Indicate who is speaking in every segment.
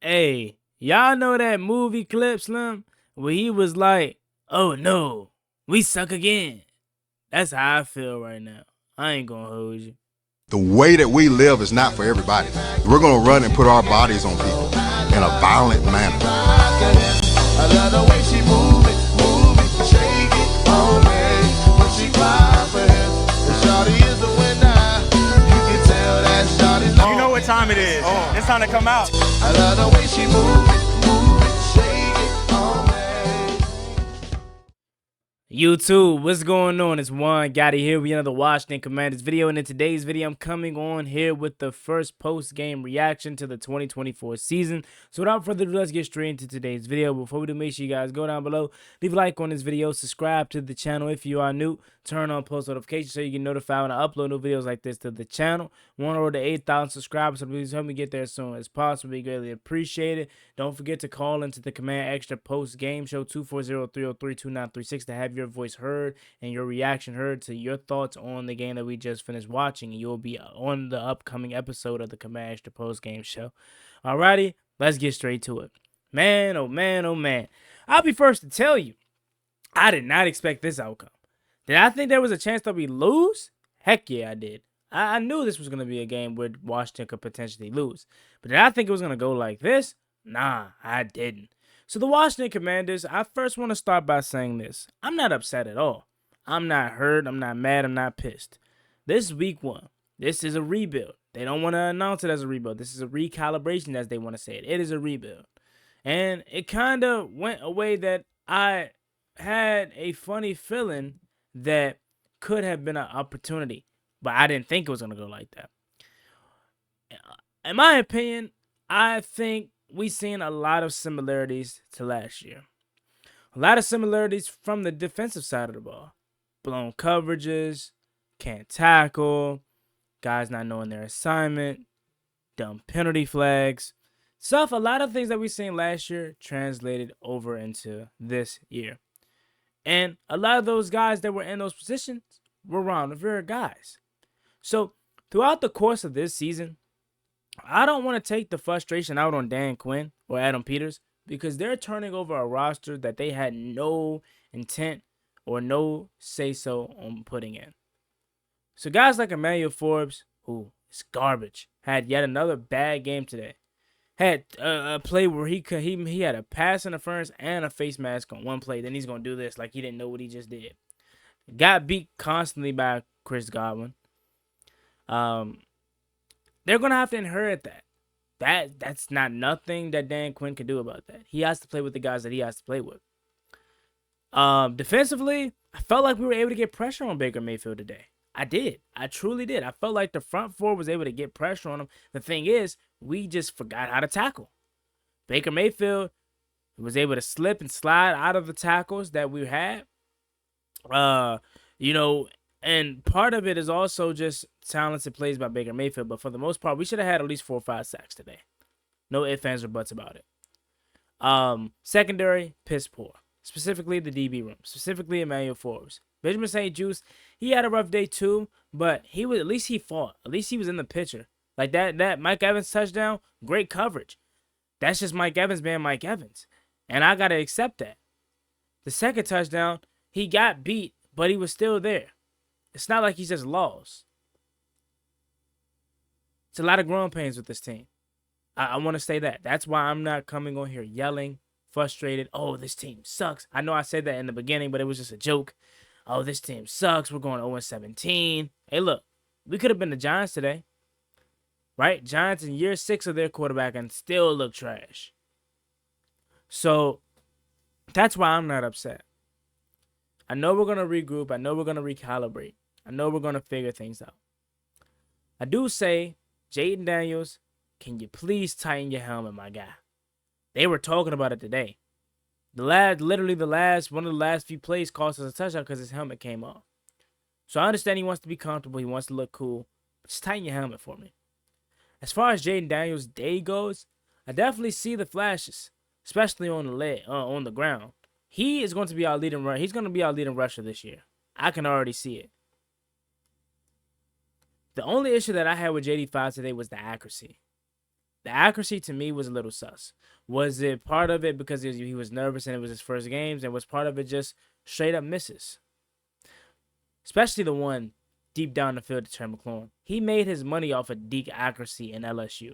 Speaker 1: Hey, y'all know that movie clip, Slim, where he was like, "Oh no, we suck again." That's how I feel right now. I ain't gonna hold you.
Speaker 2: The way that we live is not for everybody. We're going to run and put our bodies on people in a violent manner.
Speaker 3: I love the way she move it, shake it on me. When she cry for him, and Shawty is the winner. You can tell that Shawty's
Speaker 4: You know what time it is. It's time to come out.
Speaker 3: I love the way she move it, shake it on me.
Speaker 1: YouTube, what's going on? It's Juan Gotti here with another Washington Commanders video, and in today's video, I'm coming on here with the first post-game reaction to the 2024 season. So without further ado, let's get straight into today's video. Before we do, make sure you guys go down below, leave a like on this video, subscribe to the channel if you are new, turn on post notifications so you get notified when I upload new videos like this to the channel. Want to order 8,000 subscribers, so please help me get there as soon as possible. Be greatly appreciated. Don't forget to call into the Command Extra post-game show 240-303-2936 to have your voice heard and your reaction heard to your thoughts on the game that we just finished watching, and you'll be on the upcoming episode of the Command Extra post-game show. Alrighty, let's get straight to it. Man, oh man, oh man. I'll be first to tell you, I did not expect this outcome. Did I think there was a chance that we lose? Heck yeah, I did. I knew this was going to be a game where Washington could potentially lose. But did I think it was going to go like this? Nah, I didn't. So the Washington Commanders, I first want to start by saying this. I'm not upset at all. I'm not hurt. I'm not mad. I'm not pissed. This is week one. This is a rebuild. They don't want to announce it as a rebuild. This is a recalibration, as they want to say it. It is a rebuild. And it kind of went a way that I had a funny feeling that could have been an opportunity. But I didn't think it was going to go like that. In my opinion, I think we've seen a lot of similarities to last year. A lot of similarities from the defensive side of the ball. Blown coverages, can't tackle, guys not knowing their assignment, dumb penalty flags. Stuff, a lot of things that we've seen last year translated over into this year. And a lot of those guys that were in those positions were Ron Rivera guys. So throughout the course of this season, I don't want to take the frustration out on Dan Quinn or Adam Peters because they're turning over a roster that they had no intent or no say-so on putting in. So guys like Emmanuel Forbes, who is garbage, had yet another bad game today. Had a play where he had a pass interference and a face mask on one play. Then he's going to do this like he didn't know what he just did. Got beat constantly by Chris Godwin. They're going to have to inherit that. That's not nothing that Dan Quinn can do about that. He has to play with the guys that he has to play with. Defensively, I felt like we were able to get pressure on Baker Mayfield today. I did. I truly did. I felt like the front four was able to get pressure on him. The thing is, we just forgot how to tackle. Baker Mayfield was able to slip and slide out of the tackles that we had. And part of it is also just talented plays by Baker Mayfield. But for the most part, we should have had at least 4 or 5 sacks today. No ifs, ands, or buts about it. Secondary, piss poor. Specifically the DB room. Specifically Emmanuel Forbes. Benjamin St. Juste, he had a rough day too, but at least he fought. At least he was in the picture. Like that Mike Evans touchdown, great coverage. That's just Mike Evans being Mike Evans. And I got to accept that. The second touchdown, he got beat, but he was still there. It's not like he just lost. It's a lot of growing pains with this team. I want to say that. That's why I'm not coming on here yelling, frustrated. Oh, this team sucks. I know I said that in the beginning, but it was just a joke. Oh, this team sucks. We're going 0-17. Hey, look, we could have been the Giants today. Right? Giants in year 6 of their quarterback and still look trash. So that's why I'm not upset. I know we're going to regroup. I know we're going to recalibrate. I know we're going to figure things out. I do say, Jayden Daniels, can you please tighten your helmet, my guy? They were talking about it today. One of the last few plays cost us a touchdown because his helmet came off. So I understand he wants to be comfortable. He wants to look cool. But just tighten your helmet for me. As far as Jayden Daniels' day goes, I definitely see the flashes, especially on the ground. He is going to be our leading rusher. He's going to be our leading rusher this year. I can already see it. The only issue that I had with JD5 today was the accuracy. The accuracy to me was a little sus. Was it part of it because he was nervous and it was his first games, and was part of it just straight up misses? Especially the one deep down the field to Terry McLaurin. He made his money off of deep accuracy in LSU.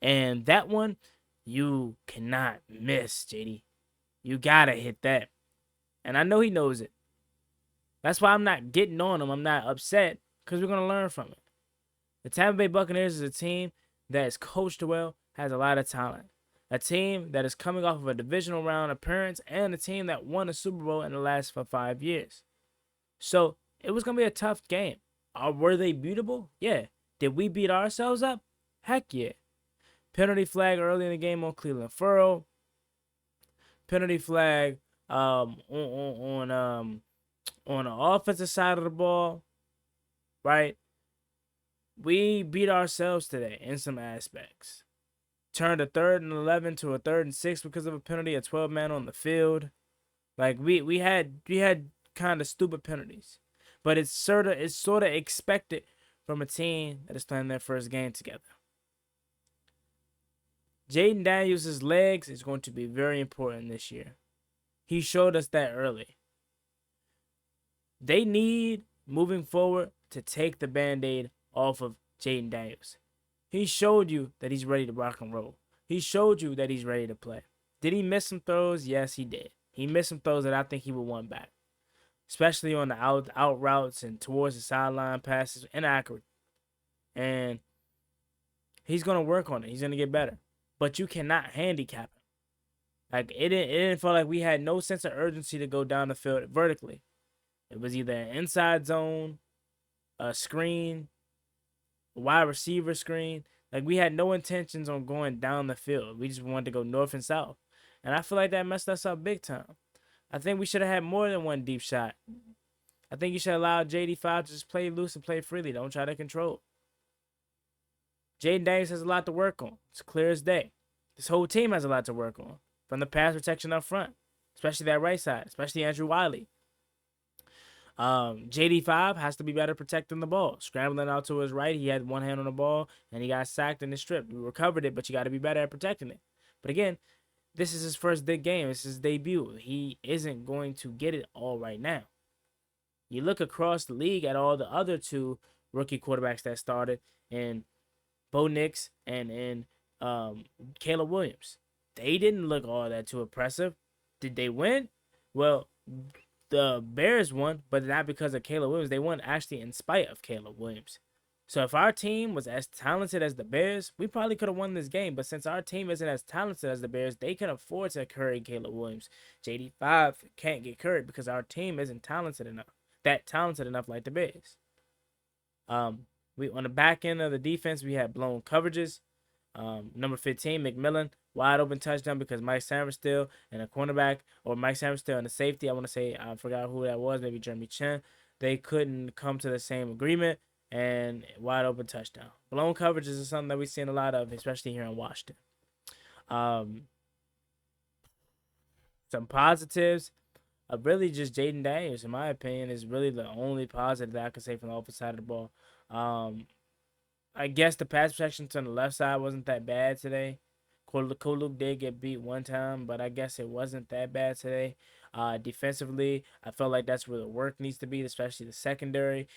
Speaker 1: And that one, you cannot miss, JD. You gotta hit that. And I know he knows it. That's why I'm not getting on him. I'm not upset, because we're going to learn from it. The Tampa Bay Buccaneers is a team that is coached well, has a lot of talent. A team that is coming off of a divisional round appearance, and a team that won a Super Bowl in the last 5 years. So it was going to be a tough game. Were they beatable? Yeah. Did we beat ourselves up? Heck yeah. Penalty flag early in the game on Cleveland Furrow. Penalty flag on the offensive side of the ball, right? We beat ourselves today in some aspects. Turned a 3rd and 11 to a 3rd and 6 because of a penalty, a 12-man on the field. Like we had kind of stupid penalties, but it's sort of expected from a team that is playing their first game together. Jayden Daniels' legs is going to be very important this year. He showed us that early. They need, moving forward, to take the Band-Aid off of Jayden Daniels. He showed you that he's ready to rock and roll. He showed you that he's ready to play. Did he miss some throws? Yes, he did. He missed some throws that I think he would want back, especially on the out routes and towards the sideline passes, inaccurate. And he's going to work on it. He's going to get better. But you cannot handicap him. Like, it didn't feel like we had no sense of urgency to go down the field vertically. It was either an inside zone, a screen, a wide receiver screen. Like, we had no intentions on going down the field. We just wanted to go north and south. And I feel like that messed us up big time. I think we should have had more than one deep shot. I think you should allow JD5 to just play loose and play freely. Don't try to control. Jayden Daniels has a lot to work on. It's clear as day. This whole team has a lot to work on. From the pass protection up front, especially that right side, especially Andrew Wiley. JD5 has to be better protecting the ball. Scrambling out to his right, he had one hand on the ball, and he got sacked in the strip. We recovered it, but you got to be better at protecting it. But again, this is his first big game. This is his debut. He isn't going to get it all right now. You look across the league at all the other 2 rookie quarterbacks that started, in Bo Nix and Caleb Williams. They didn't look all that too impressive. Did they win? Well, the Bears won, but not because of Caleb Williams. They won actually in spite of Caleb Williams. So if our team was as talented as the Bears, we probably could have won this game. But since our team isn't as talented as the Bears, they can afford to carry Caleb Williams. JD5 can't get carried because our team isn't talented enough like the Bears. We on the back end of the defense, we had blown coverages. Number 15, McMillan, wide open touchdown because Mike Sainristil and a cornerback, or Mike Sainristil and a safety, I forgot who that was, maybe Jeremy Chin. They couldn't come to the same agreement, and wide open touchdown. Blown coverages is something that we've seen a lot of, especially here in Washington. Some positives. Really just Jayden Daniels, in my opinion, is really the only positive that I can say from the offensive side of the ball. I guess the pass protection on the left side wasn't that bad today. Koluk did get beat one time, but I guess it wasn't that bad today. Defensively, I felt like that's where the work needs to be, especially the secondary.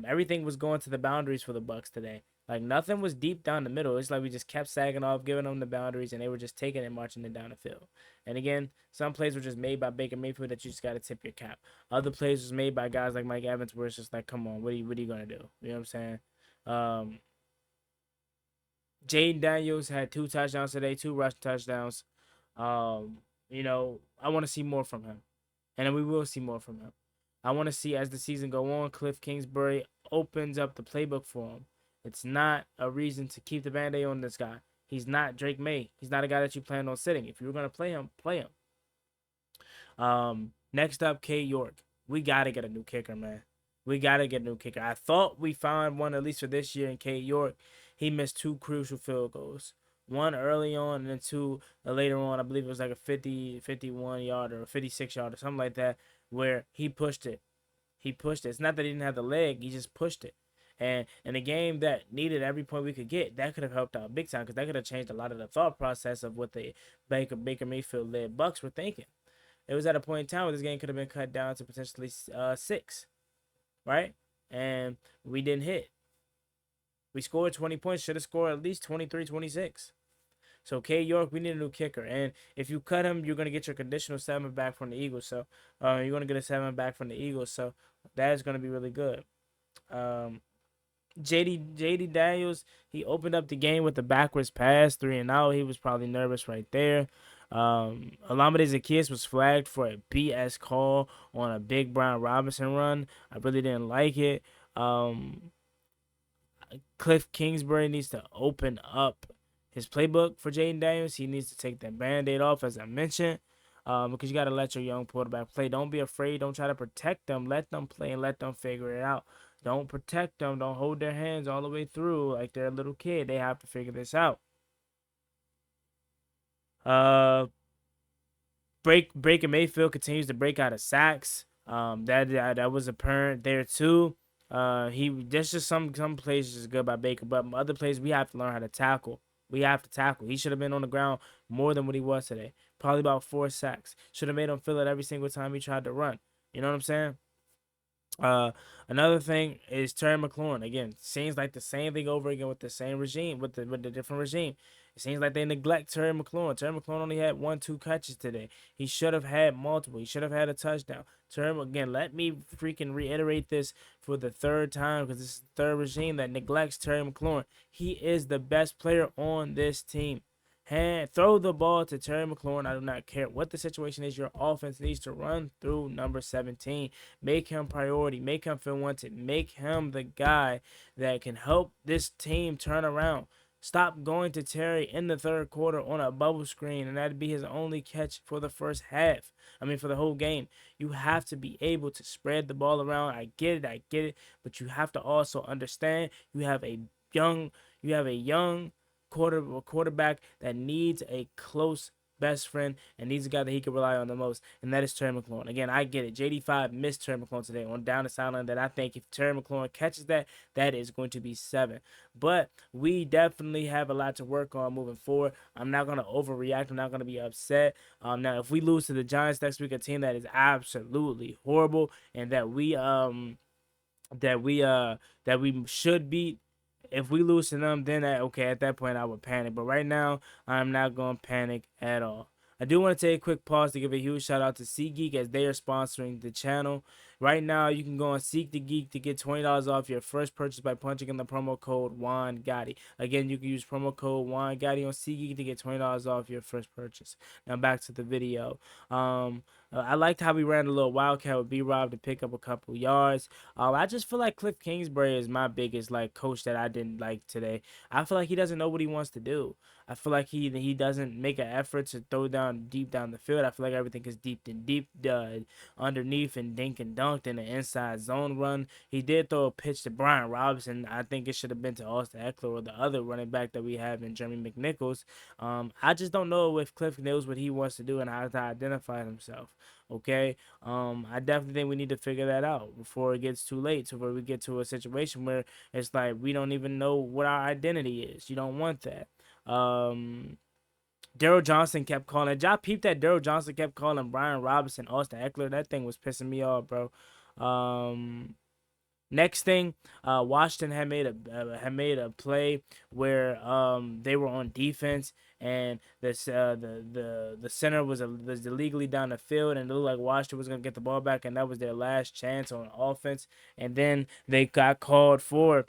Speaker 1: Everything was going to the boundaries for the Bucs today. Like, nothing was deep down the middle. It's like we just kept sagging off, giving them the boundaries, and they were just taking it and marching it down the field. And again, some plays were just made by Baker Mayfield that you just got to tip your cap. Other plays was made by guys like Mike Evans where it's just like, come on, what are you going to do? You know what I'm saying? Jayden Daniels had 2 touchdowns today, 2 rushing touchdowns. I want to see more from him. And then we will see more from him. I want to see, as the season go on, Cliff Kingsbury opens up the playbook for him. It's not a reason to keep the Band-Aid on this guy. He's not Drake May. He's not a guy that you plan on sitting. If you were going to play him, play him. Next up, K. York. We got to get a new kicker, man. We got to get a new kicker. I thought we found one, at least for this year, in K. York. He missed 2 crucial field goals. One early on and then 2 later on. I believe it was like a 51-yard or a 56-yard or something like that, where he pushed it. It's not that he didn't have the leg. He just pushed it. And in a game that needed every point we could get, that could have helped out big time because that could have changed a lot of the thought process of what the Baker Mayfield led Bucks were thinking. It was at a point in time where this game could have been cut down to potentially 6, right? And we didn't hit. We scored 20 points, should have scored at least 23, 26. So K York, we need a new kicker, and if you cut him, you're gonna get your conditional 7 back from the Eagles. So you're gonna get a 7 back from the Eagles. So that is gonna be really good. JD Daniels, he opened up the game with the backwards pass, 3-and-out. He was probably nervous right there. Olamide Zaccheaus was flagged for a BS call on a big Brian Robinson run. I really didn't like it. Cliff Kingsbury needs to open up his playbook for Jayden Daniels. He needs to take that Band-Aid off, as I mentioned, because you got to let your young quarterback play. Don't be afraid. Don't try to protect them. Let them play and let them figure it out. Don't protect them. Don't hold their hands all the way through like they're a little kid. They have to figure this out. Baker Mayfield continues to break out of sacks. That was apparent there too. There's just some plays is good by Baker, but other plays we have to learn how to tackle. We have to tackle. He should have been on the ground more than what he was today. Probably about 4 sacks. Should have made him feel it every single time he tried to run. You know what I'm saying? Another thing is Terry McLaurin. Again, seems like the same thing over again with the same regime, with the different regime. It seems like they neglect Terry McLaurin. Terry McLaurin only had 1-2 catches today. He should have had multiple. He should have had a touchdown. Again, let me freaking reiterate this for the 3rd time because this is the 3rd regime that neglects Terry McLaurin. He is the best player on this team. Throw the ball to Terry McLaurin. I do not care what the situation is. Your offense needs to run through number 17. Make him priority. Make him feel wanted. Make him the guy that can help this team turn around. Stop going to Terry in the 3rd quarter on a bubble screen, and that'd be his only catch for the first half. For the whole game. You have to be able to spread the ball around. I get it, but you have to also understand you have a young quarterback that needs a close best friend and needs a guy that he can rely on the most, and that is Terry McLaurin. Again, I get it. JD5 missed Terry McLaurin today on down the sideline that I think if Terry McLaurin catches that is going to be 7. But we definitely have a lot to work on moving forward. I'm not going to overreact. I'm not going to be upset. Now, if we lose to the Giants next week, a team that is absolutely horrible and that we should beat, if we lose to them, then at that point I would panic. But right now, I'm not going to panic at all. I do want to take a quick pause to give a huge shout out to SeatGeek as they are sponsoring the channel. Right now, you can go on Seek the Geek to get $20 off your first purchase by punching in the promo code JuanGotti. Again, you can use promo code JuanGotti on SeatGeek to get $20 off your first purchase. Now back to the video. I liked how we ran a little wildcat with B-Rob to pick up a couple yards. I just feel like Cliff Kingsbury is my biggest coach that I didn't like today. I feel like he doesn't know what he wants to do. I feel like he doesn't make an effort to throw down deep down the field. I feel like everything is deep underneath and dink and dunked in the inside zone run. He did throw a pitch to Brian Robinson. I think it should have been to Austin Eckler or the other running back that we have in Jeremy McNichols. I just don't know if Cliff knows what he wants to do and how to identify himself. Okay, I definitely think we need to figure that out before it gets too late, so where we get to a situation where it's like we don't even know what our identity is. You don't want that. Daryl Johnson kept calling. Y'all peeped that Daryl Johnson kept calling Brian Robinson Austin Eckler. That thing was pissing me off, bro. Next thing, Washington had made a play where they were on defense and the center was illegally down the field and it looked like Washington was gonna get the ball back and that was their last chance on offense, and then they got called for.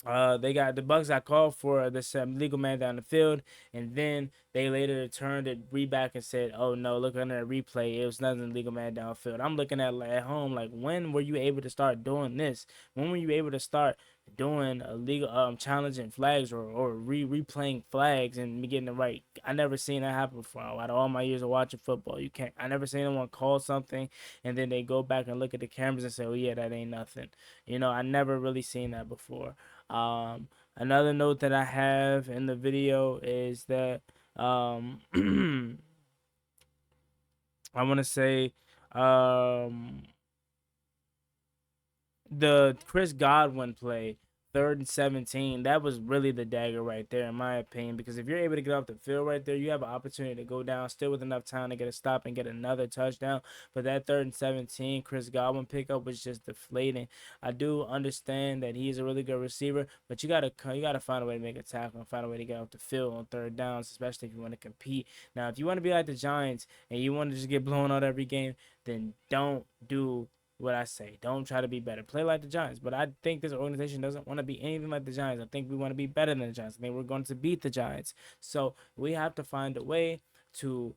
Speaker 1: The Bucks got called for this legal man down the field, and then they later turned it back and said, "Oh no, look under the replay, it was nothing legal man downfield." I'm looking at home like, when were you able to start doing this? When were you able to start doing illegal challenging flags or replaying flags and getting it right? I never seen that happen before. Out of all my years of watching football, I never seen anyone call something and then they go back and look at the cameras and say, "Oh yeah, that ain't nothing." I never really seen that before. Another note that I have in the video is that I want to say the Chris Godwin play 3rd and 17, that was really the dagger right there, in my opinion. Because if you're able to get off the field right there, you have an opportunity to go down still with enough time to get a stop and get another touchdown. But that 3rd and 17, Chris Godwin pickup was just deflating. I do understand that he's a really good receiver, but you gotta find a way to make a tackle and find a way to get off the field on 3rd downs, especially if you want to compete. Now, if you want to be like the Giants and you want to just get blown out every game, then don't do what I say. Don't try to be better. Play like the Giants. But I think this organization doesn't want to be anything like the Giants. I think we want to be better than the Giants. I think we're going to beat the Giants. So we have to find a way to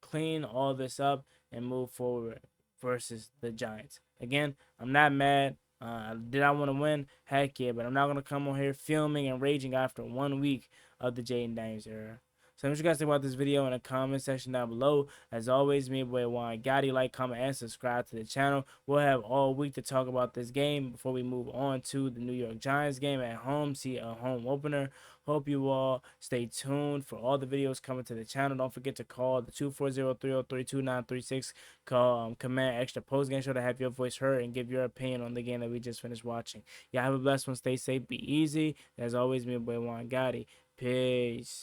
Speaker 1: clean all this up and move forward versus the Giants. Again, I'm not mad. Did I want to win? Heck yeah. But I'm not going to come on here filming and raging after 1 week of the Jayden Daniels era. So what you guys think about this video in the comment section down below. As always, me and boy Juan Gotti, like, comment, and subscribe to the channel. We'll have all week to talk about this game before we move on to the New York Giants game at home. See a home opener. Hope you all stay tuned for all the videos coming to the channel. Don't forget to call the 240-303-2936. Call command extra post game show to have your voice heard and give your opinion on the game that we just finished watching. Y'all have a blessed one. Stay safe. Be easy. As always, me and boy Juan Gotti. Peace.